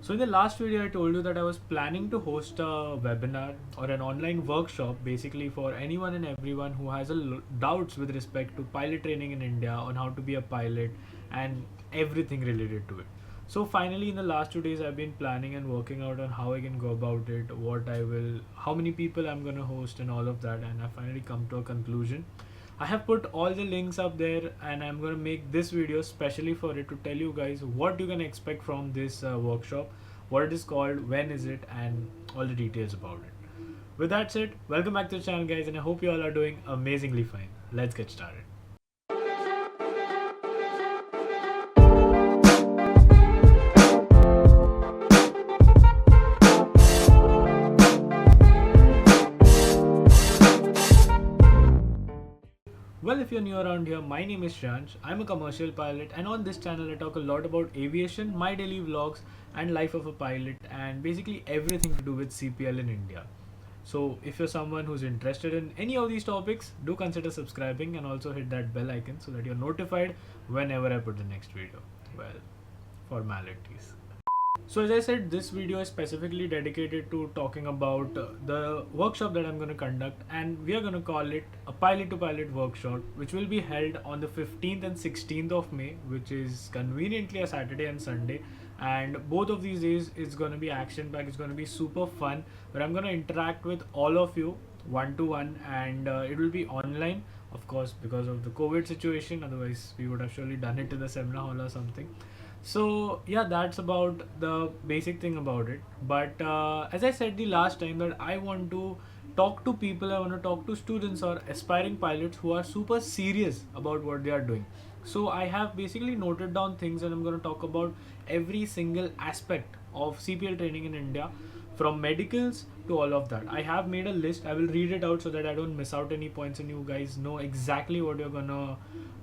So in the last video I told you that I was planning to host a webinar or an online workshop basically for anyone and everyone who has doubts with respect to pilot training in India, on how to be a pilot and everything related to it. So finally in the last 2 days I've been planning and working out on how I can go about it, how many people I'm gonna host and all of that, and I finally come to a conclusion. I have put all the links up there and I'm going to make this video specially for it to tell you guys what you can expect from this workshop, what it is called, when is it, and all the details about it. With that said, welcome back to the channel guys, and I hope you all are doing amazingly fine. Let's get started. Well, if you're new around here, my name is Shansh. I'm a commercial pilot, and on this channel, I talk a lot about aviation, my daily vlogs, and life of a pilot, and basically everything to do with CPL in India. So, if you're someone who's interested in any of these topics, do consider subscribing and also hit that bell icon so that you're notified whenever I put the next video. Well, formalities. So as I said, this video is specifically dedicated to talking about the workshop that I'm going to conduct, and we are going to call it a pilot to pilot workshop, which will be held on the 15th and 16th of May, which is conveniently a Saturday and Sunday. And both of these days it's going to be action packed, it's going to be super fun, where I'm going to interact with all of you one to one, and it will be online, of course, because of the COVID situation. Otherwise we would have surely done it in the seminar hall or something. So yeah, that's about the basic thing about it. But as I said the last time, that I want to talk to people, I want to talk to students or aspiring pilots who are super serious about what they are doing. So I have basically noted down things, and I'm going to talk about every single aspect of CPL training in India, from medicals to all of that. I have made a list. I will read it out so that I don't miss out any points, and you guys know exactly what you're gonna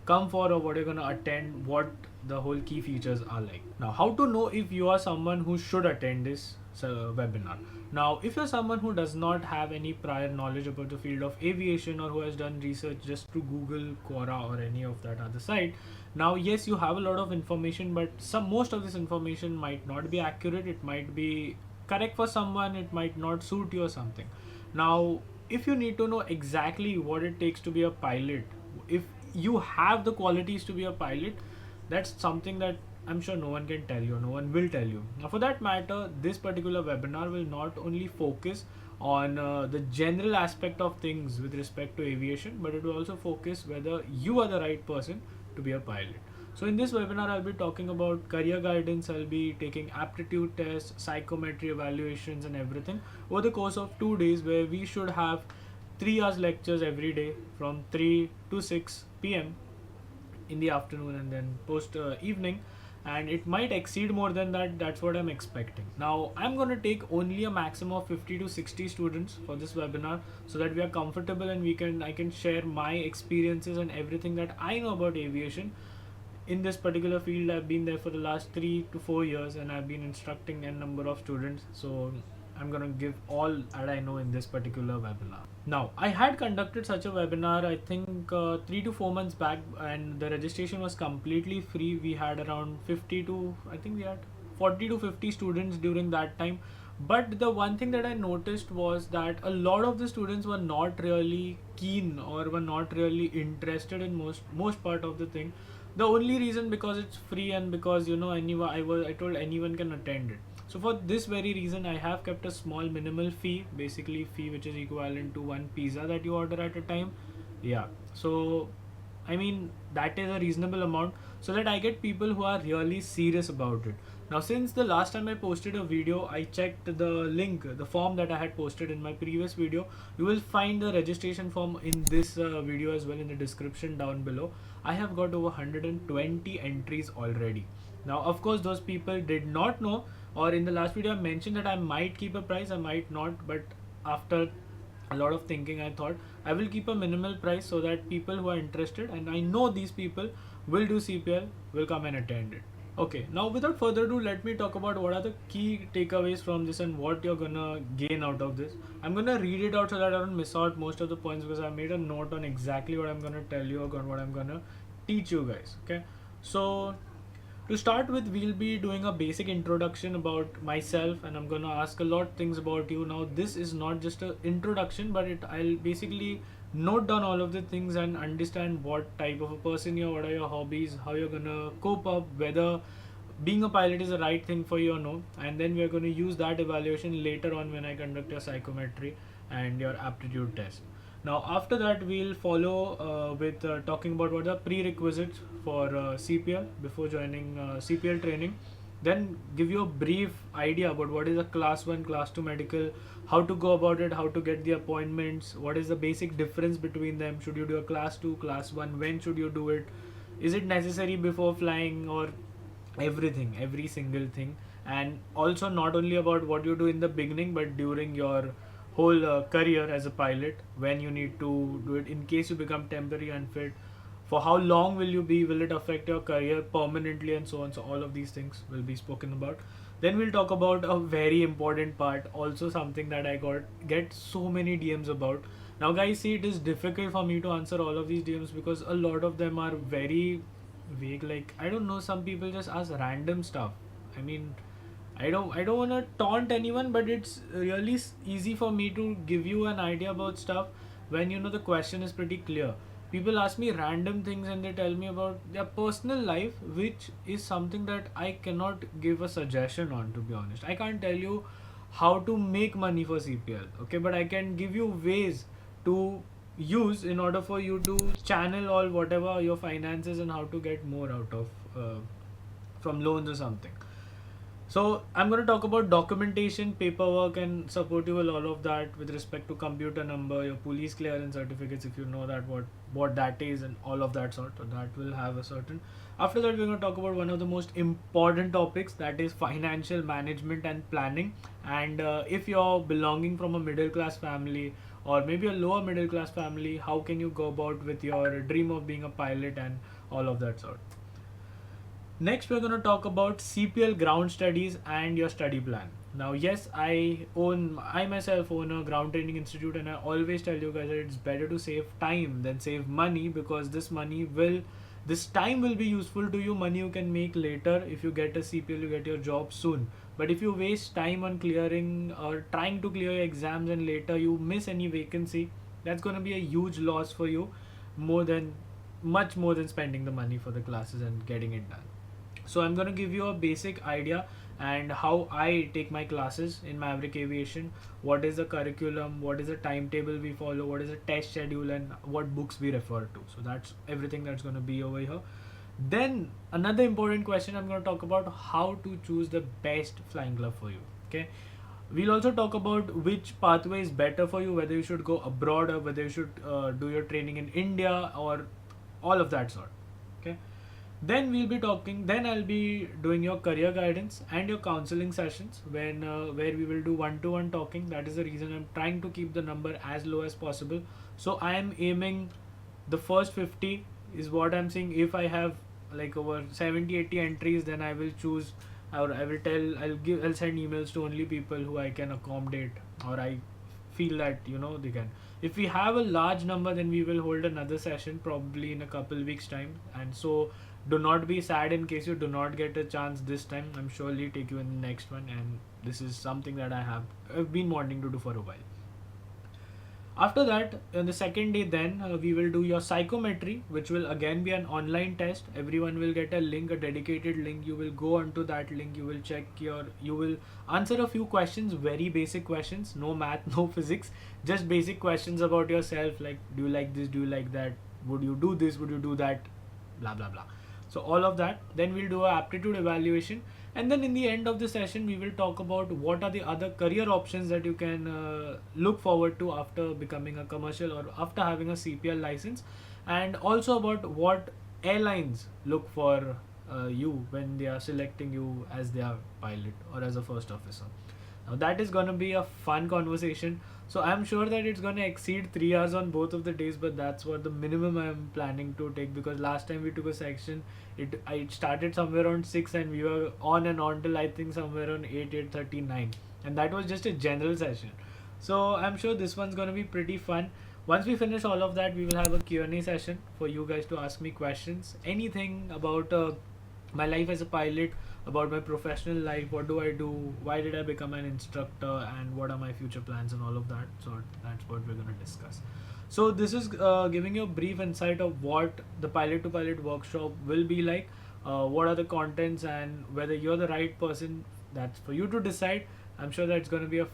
come for or what you're gonna attend, what the whole key features are like. Now, how to know if you are someone who should attend this webinar? Now, if you're someone who does not have any prior knowledge about the field of aviation, or who has done research just through Google, Quora, or any of that other site, now yes, you have a lot of information, but most of this information might not be accurate. It might be correct for someone, it might not suit you or something. Now, if you need to know exactly what it takes to be a pilot, if you have the qualities to be a pilot, that's something that I'm sure no one can tell you, no one will tell you. Now, for that matter, this particular webinar will not only focus on the general aspect of things with respect to aviation, but it will also focus whether you are the right person to be a pilot. So in this webinar, I'll be talking about career guidance, I'll be taking aptitude tests, psychometry evaluations, and everything over the course of 2 days, where we should have 3 hours lectures every day from 3 to 6 p.m. in the afternoon, and then post evening, and it might exceed more than that. That's what I'm expecting. Now, I'm going to take only a maximum of 50 to 60 students for this webinar, so that we are comfortable and I can share my experiences and everything that I know about aviation. In this particular field, I've been there for the last 3 to 4 years, and I've been instructing a number of students. So I'm gonna give all that I know in this particular webinar. Now, I had conducted such a webinar, I think 3 to 4 months back, and the registration was completely free. We had around 50 to, I think we had 40 to 50 students during that time. But the one thing that I noticed was that a lot of the students were not really keen, or were not really interested in most part of the thing. The only reason, because it's free, and because anyone, I told anyone can attend it. So for this very reason, I have kept a small minimal fee, basically fee which is equivalent to one pizza that you order at a time. Yeah, so I mean, that is a reasonable amount, so that I get people who are really serious about it. Now, since the last time I posted a video, I checked the link, the form that I had posted in my previous video. You will find the registration form in this video as well, in the description down below. I have got over 120 entries already. Now, of course, those people did not know, or in the last video I mentioned that I might keep a price, I might not, but after a lot of thinking, I thought I will keep a minimal price, so that people who are interested, and I know these people will do CPL, will come and attend it. Okay, now without further ado, let me talk about what are the key takeaways from this and what you're gonna gain out of this. I'm gonna read it out so that I don't miss out most of the points, because I made a note on exactly what I'm gonna tell you, or what I'm gonna teach you guys. Okay, so To start with, we'll be doing a basic introduction about myself, and I'm gonna ask a lot things about you. Now, this is not just an introduction, but I'll basically note down all of the things and understand what type of a person you're, what are your hobbies, how you're gonna cope up, whether being a pilot is the right thing for you or no. And then we're going to use that evaluation later on when I conduct your psychometry and your aptitude test. Now, after that, we'll follow with talking about what are prerequisites for CPL before joining CPL training. Then give you a brief idea about what is a class 1, class 2 medical, how to go about it, how to get the appointments, what is the basic difference between them, should you do a class 2, class 1, when should you do it, is it necessary before flying, or everything, every single thing. And also not only about what you do in the beginning, but during your whole career as a pilot, when you need to do it in case you become temporary unfit, for how long will you be, will it affect your career permanently, and so on. So all of these things will be spoken about. Then we'll talk about a very important part, also something that I get so many DMs about. Now guys, see, it is difficult for me to answer all of these DMs because a lot of them are very vague. Like, I don't know, some people just ask random stuff. I mean, I don't want to taunt anyone, but it's really easy for me to give you an idea about stuff when the question is pretty clear. People ask me random things and they tell me about their personal life, which is something that I cannot give a suggestion on, to be honest. I can't tell you how to make money for CPL, okay, but I can give you ways to use in order for you to channel all whatever your finances and how to get more out of from loans or something. So I'm going to talk about documentation, paperwork, and support you with all of that with respect to computer number, your police clearance certificates, if you know that what that is, and all of that sort. So that will have a certain. After that, we're going to talk about one of the most important topics, that is financial management and planning. And if you're belonging from a middle class family or maybe a lower middle class family, how can you go about with your dream of being a pilot and all of that sort. Next, we're going to talk about CPL ground studies and your study plan. Now, yes, I myself own a ground training institute, and I always tell you guys that it's better to save time than save money, because this time will be useful to you. Money you can make later. If you get a CPL, you get your job soon. But if you waste time on clearing or trying to clear your exams and later you miss any vacancy, that's going to be a huge loss for you, much more than spending the money for the classes and getting it done. So I'm going to give you a basic idea and how I take my classes in Maverick Aviation. What is the curriculum, what is the timetable we follow, what is the test schedule, and what books we refer to. So that's everything that's going to be over here. Then another important question, I'm going to talk about how to choose the best flying club for you. Okay. We'll also talk about which pathway is better for you, whether you should go abroad or whether you should do your training in India or all of that sort. Okay. Then I'll be doing your career guidance and your counseling sessions where we will do one-to-one talking. That is the reason I'm trying to keep the number as low as possible. So I am aiming the first 50 is what I'm saying. If I have like over 70-80 entries, then I will choose, or I'll send emails to only people who I can accommodate, or I feel that they can. If we have a large number, then we will hold another session probably in a couple weeks time. And so do not be sad in case you do not get a chance this time. I'm surely take you in the next one, and this is something that I've been wanting to do for a while. After that, on the second day, then we will do your psychometry, which will again be an online test. Everyone will get a link, a dedicated link. You will go onto that link. You will answer a few questions, very basic questions, no math, no physics, just basic questions about yourself, like do you like this, do you like that, would you do this, would you do that, blah blah blah. So all of that. Then we'll do an aptitude evaluation, and then in the end of the session we will talk about what are the other career options that you can look forward to after becoming a commercial or after having a CPL license, and also about what airlines look for you when they are selecting you as their pilot or as a first officer. Now that is going to be a fun conversation. So I'm sure that it's going to exceed 3 hours on both of the days, but that's what the minimum I'm planning to take, because last time we took a section, it started somewhere around 6 and we were on and on till I think somewhere around 8:39, and that was just a general session. So I'm sure this one's going to be pretty fun. Once we finish all of that, we will have a Q&A session for you guys to ask me questions, anything about my life as a pilot, about my professional life, what do I do, why did I become an instructor, and what are my future plans and all of that. So that's what we're going to discuss. So this is giving you a brief insight of what the pilot to pilot workshop will be like, what are the contents, and whether you're the right person. That's for you to decide. I'm sure that it's going to be a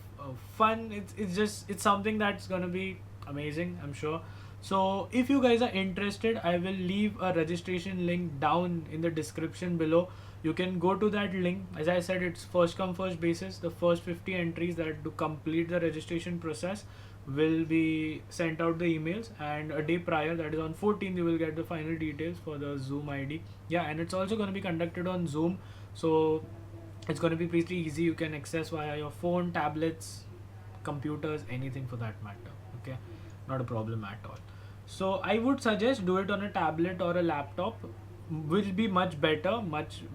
fun, it's something that's going to be amazing, I'm sure. So if you guys are interested, I will leave a registration link down in the description below. You can go to that link. As I said, it's first come first basis. The first 50 entries that to complete the registration process will be sent out the emails, and a day prior, that is on 14th, you will get the final details for the Zoom ID. Yeah, and it's also going to be conducted on Zoom, so it's going to be pretty easy. You can access via your phone, tablets, computers, anything for that matter. Okay, not a problem at all. So I would suggest do it on a tablet or a laptop. Will be much better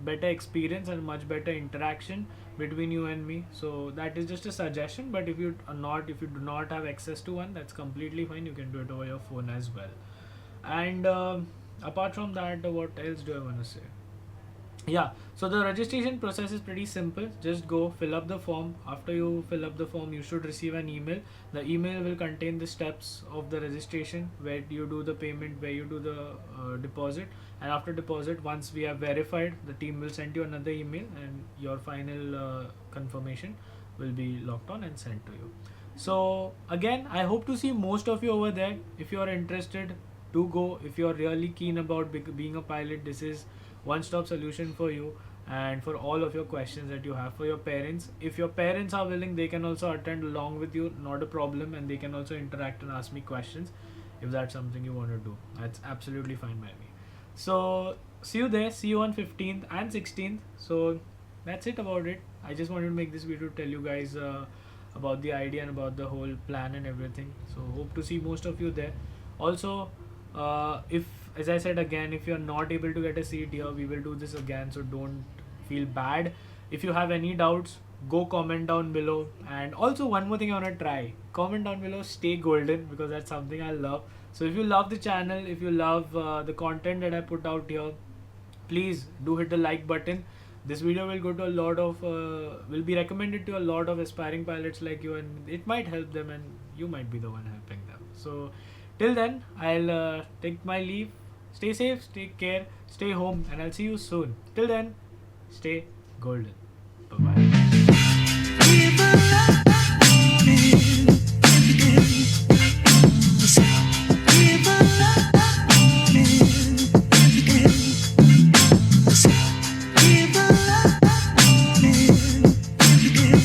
experience and much better interaction between you and me. So that is just a suggestion. But if you do not have access to one, that's completely fine. You can do it over your phone as well. And apart from that, what else do I want to say? Yeah, so the registration process is pretty simple. Just go fill up the form. After you fill up the form, you should receive an email. The email will contain the steps of the registration, where you do the payment, where you do the deposit, and after deposit, once we have verified, the team will send you another email, and your final confirmation will be locked on and sent to you. So again, I hope to see most of you over there. If you are interested, do go. If you are really keen about being a pilot, this is one-stop solution for you and for all of your questions that you have. For your parents, if your parents are willing, they can also attend along with you, not a problem, and they can also interact and ask me questions if that's something you want to do. That's absolutely fine by me. So see you there, see you on 15th and 16th. So that's it about it. I just wanted to make this video to tell you guys about the idea and about the whole plan and everything. So hope to see most of you there. Also, if, as I said again, if you're not able to get a seat here, we will do this again, so don't feel bad. If you have any doubts, go comment down below. And also, one more thing I want to try, comment down below, stay golden, because that's something I love. So if you love the channel, if you love the content that I put out here, please do hit the like button. This video will go to a lot of will be recommended to a lot of aspiring pilots like you, and it might help them, and you might be the one helping them. So till then, I'll take my leave. Stay safe, take care, stay home, and I'll see you soon. Till then, stay golden. Bye bye.